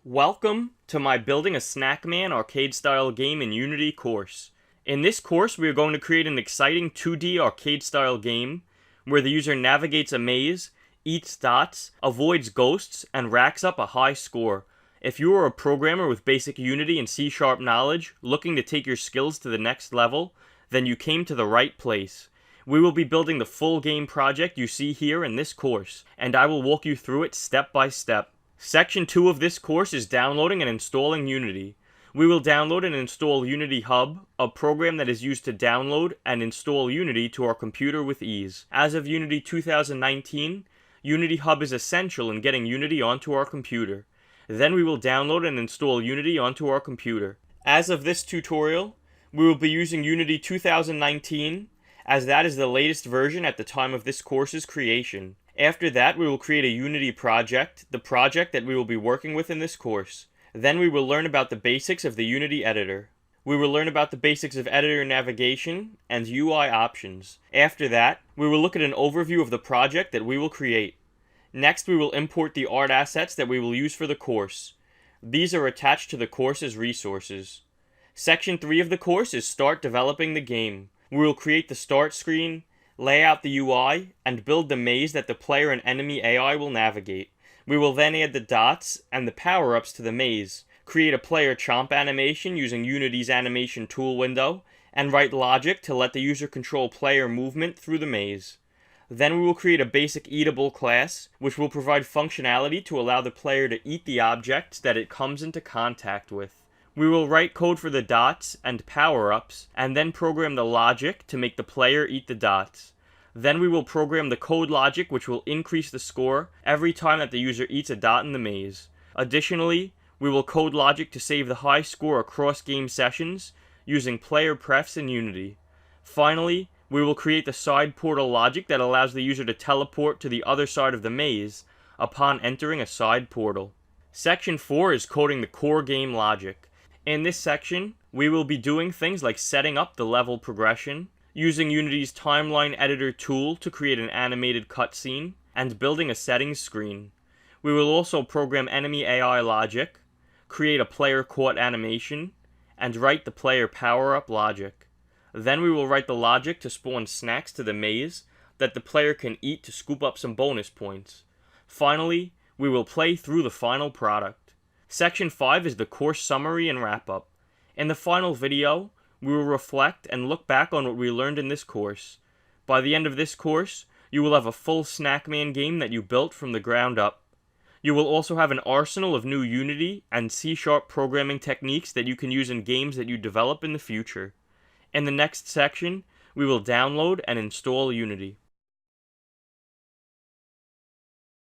Welcome to my Building a Snac-Man arcade-style game in Unity course. In this course, we are going to create an exciting 2D arcade-style game where the user navigates a maze, eats dots, avoids ghosts, and racks up a high score. If you are a programmer with basic Unity and C# knowledge looking to take your skills to the next level, then you came to the right place. We will be building the full game project you see here in this course, and I will walk you through it step by step. Section 2 of this course is downloading and installing Unity. We will download and install Unity Hub, a program that is used to download and install Unity to our computer with ease. As of Unity 2019, Unity Hub is essential in getting Unity onto our computer. Then we will download and install Unity onto our computer. As of this tutorial, we will be using Unity 2019, as that is the latest version at the time of this course's creation. After that, we will create a Unity project, the project that we will be working with in this course. Then we will learn about the basics of the Unity editor. We will learn about the basics of editor navigation and UI options. After that, we will look at an overview of the project that we will create. Next, we will import the art assets that we will use for the course. These are attached to the course's resources. Section 3 of the course is Start Developing the Game. We will create the start screen, lay out the UI, and build the maze that the player and enemy AI will navigate. We will then add the dots and the power-ups to the maze, create a player chomp animation using Unity's animation tool window, and write logic to let the user control player movement through the maze. Then we will create a basic eatable class, which will provide functionality to allow the player to eat the objects that it comes into contact with. We will write code for the dots and power-ups, and then program the logic to make the player eat the dots. Then we will program the code logic which will increase the score every time that the user eats a dot in the maze. Additionally, we will code logic to save the high score across game sessions using player prefs in Unity. Finally, we will create the side portal logic that allows the user to teleport to the other side of the maze upon entering a side portal. Section 4 is coding the core game logic. In this section, we will be doing things like setting up the level progression, using Unity's timeline editor tool to create an animated cutscene, and building a settings screen. We will also program enemy AI logic, create a player caught animation, and write the player power-up logic. Then we will write the logic to spawn snacks to the maze that the player can eat to scoop up some bonus points. Finally, we will play through the final product. Section 5 is the course summary and wrap-up. In the final video, we will reflect and look back on what we learned in this course. By the end of this course, you will have a full Snac-Man game that you built from the ground up. You will also have an arsenal of new Unity and C# programming techniques that you can use in games that you develop in the future. In the next section, we will download and install Unity.